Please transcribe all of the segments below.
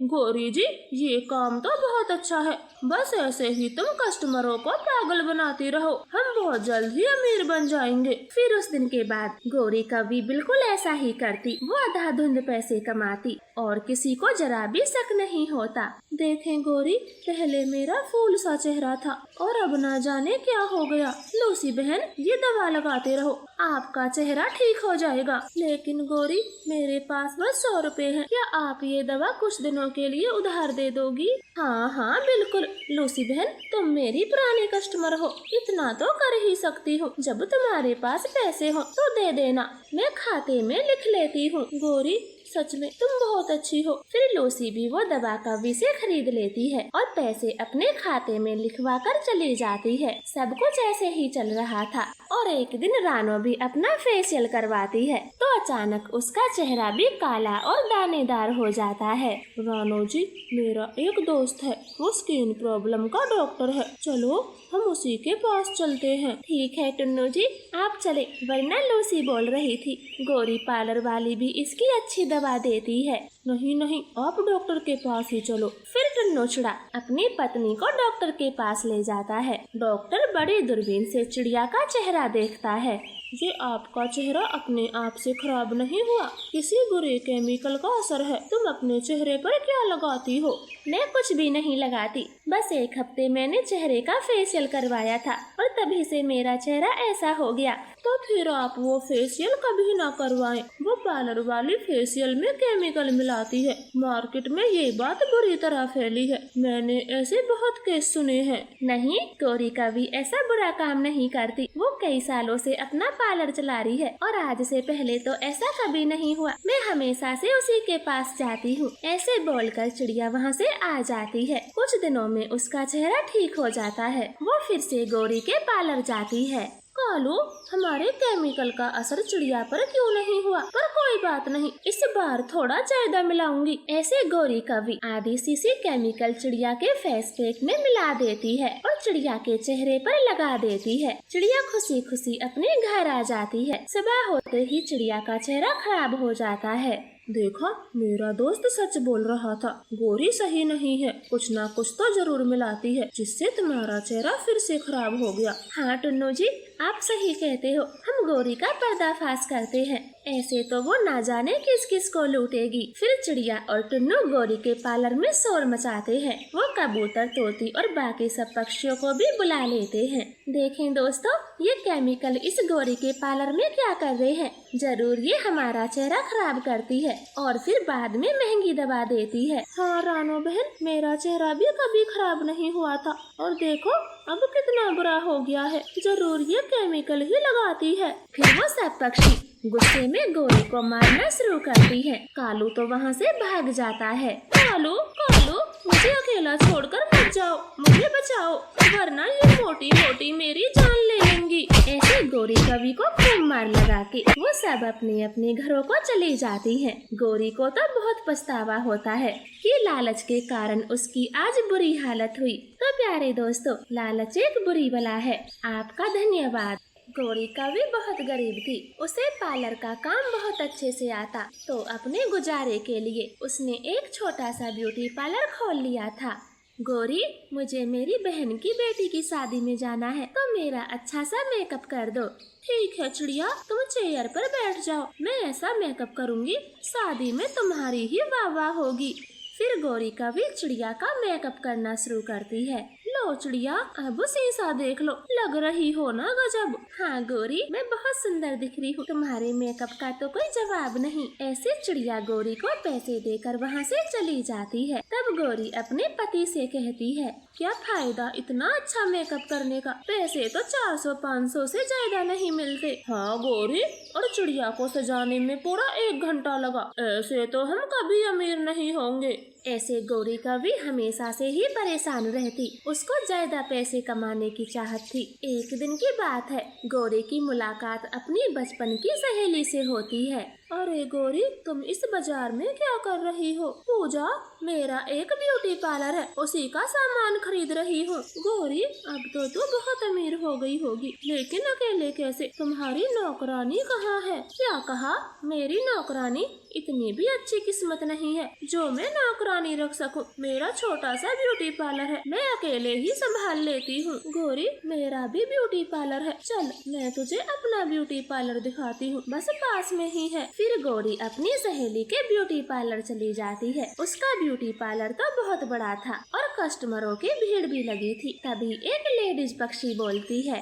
गौरी जी, ये काम तो बहुत अच्छा है। बस ऐसे ही तुम कस्टमरों को पागल बनाती रहो, हम बहुत जल्द ही अमीर बन जाएंगे। फिर उस दिन के बाद गौरी कभी बिल्कुल ऐसा ही करती। वो अंधाधुंध पैसे कमाती और किसी को जरा भी शक नहीं होता। देखें गौरी, पहले मेरा फूल सा चेहरा था और अब ना जाने क्या हो गया। लूसी बहन, ये दवा लगाते रहो, आपका चेहरा ठीक हो जाएगा। लेकिन गौरी, मेरे पास बस 100 रुपए हैं। क्या आप ये दवा कुछ दिनों के लिए उधार दे दोगी? हाँ हाँ बिल्कुल लूसी बहन, तुम मेरी पुरानी कस्टमर हो, इतना तो कर ही सकती हो। जब तुम्हारे पास पैसे हो तो दे देना, मैं खाते में लिख लेती हूँ। गौरी, सच में तुम बहुत अच्छी हो। फिर लूसी भी वो दवा कभी से खरीद लेती है और पैसे अपने खाते में लिखवा कर चली जाती है। सब कुछ ऐसे ही चल रहा था और एक दिन रानो भी अपना फेशियल करवाती है तो अचानक उसका चेहरा भी काला और दानेदार हो जाता है। रानो जी, मेरा एक दोस्त है, वो स्किन प्रॉब्लम का डॉक्टर है, चलो हम उसी के पास चलते हैं। ठीक है टुन्नू जी, आप चले। वरना लूसी बोल रही थी, गौरी पार्लर वाली भी इसकी अच्छी दवा देती है। नहीं नहीं, आप डॉक्टर के पास ही चलो। फिर टुन्नू छुड़ा अपनी पत्नी को डॉक्टर के पास ले जाता है। डॉक्टर बड़ी दूरबीन से चिड़िया का चेहरा देखता है। ये आपका चेहरा अपने आप से खराब नहीं हुआ, किसी बुरे केमिकल का असर है। तुम अपने चेहरे पर क्या लगाती हो? मैं कुछ भी नहीं लगाती, बस एक हफ्ते मैंने चेहरे का फेशियल करवाया था और तभी से मेरा चेहरा ऐसा हो गया। तो फिर आप वो फेशियल कभी ना करवाएं, वो पार्लर वाली फेशियल में केमिकल मिलाती है। मार्केट में ये बात बुरी तरह फैली है, मैंने ऐसे बहुत केस सुने हैं। नहीं, गौरी कभी ऐसा बुरा काम नहीं करती। वो कई सालों से अपना पार्लर चला रही है और आज से पहले तो ऐसा कभी नहीं हुआ। मैं हमेशा से उसी के पास जाती हूँ। ऐसे बोलकर चिड़िया वहाँ से आ जाती है। कुछ दिनों में उसका चेहरा ठीक हो जाता है। वो फिर से गौरी के पार्लर जाती है। कालू, हमारे केमिकल का असर चिड़िया पर क्यों नहीं हुआ? पर कोई बात नहीं, इस बार थोड़ा ज्यादा मिलाऊंगी। ऐसे गौरी कभी आधी शीशी केमिकल चिड़िया के फेस पैक में मिला देती है और चिड़िया के चेहरे पर लगा देती है। चिड़िया खुशी खुशी अपने घर आ जाती है। सुबह होते ही चिड़िया का चेहरा खराब हो जाता है। देखा, मेरा दोस्त सच बोल रहा था, गौरी सही नहीं है, कुछ ना कुछ तो जरूर मिलाती है जिससे तुम्हारा चेहरा फिर से खराब हो गया। हाँ टुन्नू जी, आप सही कहते हो, हम गौरी का पर्दाफाश करते हैं। ऐसे तो वो ना जाने किस किस को लूटेगी। फिर चिड़िया और टुन्नू गौरी के पार्लर में शोर मचाते हैं। वो कबूतर, तोती और बाकी सब पक्षियों को भी बुला लेते हैं। देखें दोस्तों, ये केमिकल इस गौरी के पार्लर में क्या कर रहे हैं। जरूर ये हमारा चेहरा खराब करती है और फिर बाद में महंगी दवा देती है। हाँ रानो बहन, मेरा चेहरा भी कभी खराब नहीं हुआ था और देखो अब कितना बुरा हो गया है। जरूर ये केमिकल ही लगाती है। फिर वो सब पक्षी गुस्से में गौरी को मारना शुरू करती है। कालू तो वहाँ से भाग जाता है। कालू, कालू, मुझे अकेला छोड़कर मत जाओ, मुझे बचाओ, वरना ये मोटी मोटी मेरी जान ले लेंगी। ऐसे गौरी कवि को खूब मार लगा के वो सब अपने अपने घरों को चली जाती हैं। गौरी को तो बहुत पछतावा होता है कि लालच के कारण उसकी आज बुरी हालत हुई। तो प्यारे दोस्तों, लालच एक बुरी बला है। आपका धन्यवाद। गौरी कवि बहुत गरीब थी, उसे पार्लर का काम बहुत अच्छे से आता, तो अपने गुजारे के लिए उसने एक छोटा सा ब्यूटी पार्लर खोल लिया था। गौरी, मुझे मेरी बहन की बेटी की शादी में जाना है, तो मेरा अच्छा सा मेकअप कर दो। ठीक है चिड़िया, तुम चेयर पर बैठ जाओ, मैं ऐसा मेकअप करूँगी, शादी में तुम्हारी ही वाह वाह होगी। फिर गौरी कवि चिड़िया का मेकअप करना शुरू करती है। लो चिड़िया, अब शीशा देख लो, लग रही हो ना गजब। हाँ गौरी, मैं बहुत सुंदर दिख रही हूँ, तुम्हारे मेकअप का तो कोई जवाब नहीं। ऐसे चिड़िया गौरी को पैसे देकर वहाँ से चली जाती है। तब गौरी अपने पति से कहती है, क्या फायदा इतना अच्छा मेकअप करने का, पैसे तो 400-500 से ज्यादा नहीं मिलते। हाँ गौरी, और चिड़िया को सजाने में पूरा 1 घंटा लगा, ऐसे तो हम कभी अमीर नहीं होंगे। ऐसे गौरी कवि हमेशा से ही परेशान रहती, उसको ज्यादा पैसे कमाने की चाहत थी। एक दिन की बात है, गौरी की मुलाकात अपनी बचपन की सहेली से होती है। अरे गौरी, तुम इस बाजार में क्या कर रही हो? पूजा, मेरा एक ब्यूटी पार्लर है, उसी का सामान खरीद रही हूँ। गौरी, अब तो तू बहुत अमीर हो गई होगी, लेकिन अकेले कैसे? तुम्हारी नौकरानी कहाँ है? क्या कहा? मेरी नौकरानी? इतनी भी अच्छी किस्मत नहीं है जो मैं नौकरानी रख सकूं। मेरा छोटा सा ब्यूटी पार्लर है, मैं अकेले ही संभाल लेती हूँ। गौरी, मेरा भी ब्यूटी पार्लर है, चल मैं तुझे अपना ब्यूटी पार्लर दिखाती हूँ, बस पास में ही है। फिर गौरी अपनी सहेली के ब्यूटी पार्लर चली जाती है। उसका ब्यूटी पार्लर तो बहुत बड़ा था और कस्टमरों की भीड़ भी लगी थी। तभी एक लेडीज पक्षी बोलती है,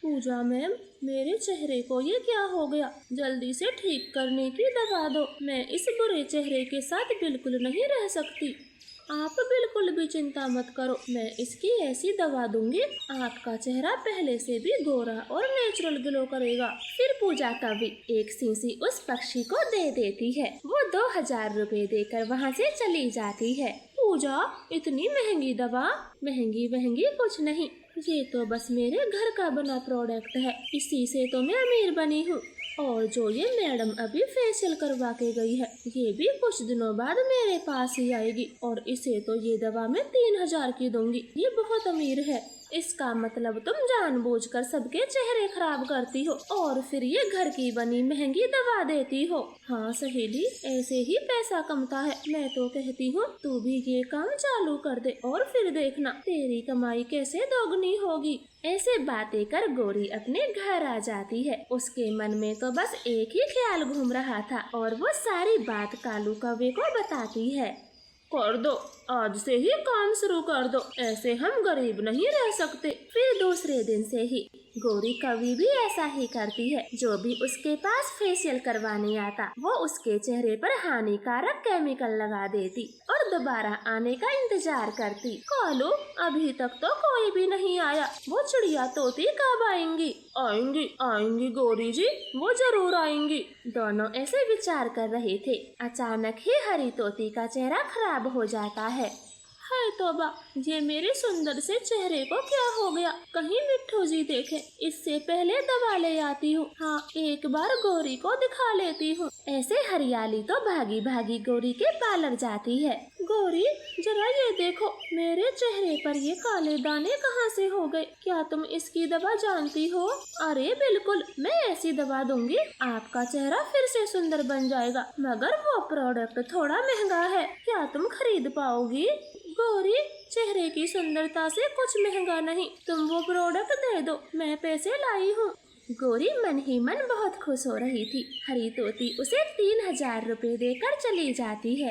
पूजा मैम, मेरे चेहरे को ये क्या हो गया? जल्दी से ठीक करने की दवा दो, मैं इस बुरे चेहरे के साथ बिल्कुल नहीं रह सकती। आप बिल्कुल भी चिंता मत करो, मैं इसकी ऐसी दवा दूंगी, आपका चेहरा पहले से भी गोरा और नेचुरल ग्लो करेगा। फिर पूजा कवि एक शीशी उस पक्षी को दे देती है। वो 2000 रुपए देकर वहाँ से चली जाती है। पूजा, इतनी महंगी दवा? महंगी कुछ नहीं, ये तो बस मेरे घर का बना प्रोडक्ट है, इसी से तो मैं अमीर बनी हूँ। और जो ये मैडम अभी फेशियल करवा के गई है, ये भी कुछ दिनों बाद मेरे पास ही आएगी और इसे तो ये दवा मैं 3000 की दूंगी। ये बहुत अमीर है। इसका मतलब तुम जानबूझकर सबके चेहरे खराब करती हो और फिर ये घर की बनी महंगी दवा देती हो। हाँ सहेली, ऐसे ही पैसा कमता है। मैं तो कहती हूँ तू भी ये काम चालू कर दे और फिर देखना तेरी कमाई कैसे दोगुनी होगी। ऐसे बातें कर गौरी अपने घर आ जाती है। उसके मन में तो बस एक ही ख्याल घूम रहा था और वो सारी बात कालू कौवे को बताती है। कर दो, आज से ही काम शुरू कर दो, ऐसे हम गरीब नहीं रह सकते। फिर दूसरे दिन से ही गौरी कवि भी ऐसा ही करती है। जो भी उसके पास फेशियल करवाने आता वो उसके चेहरे पर हानिकारक केमिकल लगा देती और दोबारा आने का इंतजार करती। कालू, अभी तक तो कोई भी नहीं आया, वो चिड़िया तोती कब आएंगी? आएंगी गौरी जी, वो जरूर आएंगी। दोनों ऐसे विचार कर रहे थे, अचानक ही हरी तोती का चेहरा खराब हो जाता है। हाय तौबा, ये मेरे सुंदर से चेहरे को क्या हो गया? कहीं मिट्ठू जी देखे, इससे पहले दवा ले आती हूँ। हाँ, एक बार गौरी को दिखा लेती हूँ। ऐसे हरियाली तो भागी भागी गौरी के पार्लर जाती है। गौरी, जरा ये देखो, मेरे चेहरे पर ये काले दाने कहाँ से हो गए? क्या तुम इसकी दवा जानती हो? अरे बिल्कुल, मैं ऐसी दवा दूंगी, आपका चेहरा फिर से सुंदर बन जाएगा, मगर वो प्रोडक्ट थोड़ा महंगा है। क्या तुम खरीद पाओगी? गौरी, चेहरे की सुंदरता से कुछ महंगा नहीं, तुम वो प्रोडक्ट दे दो, मैं पैसे लाई हूँ। गौरी मन ही मन बहुत खुश हो रही थी। हरी तोती उसे 3000 रुपए देकर चली जाती है।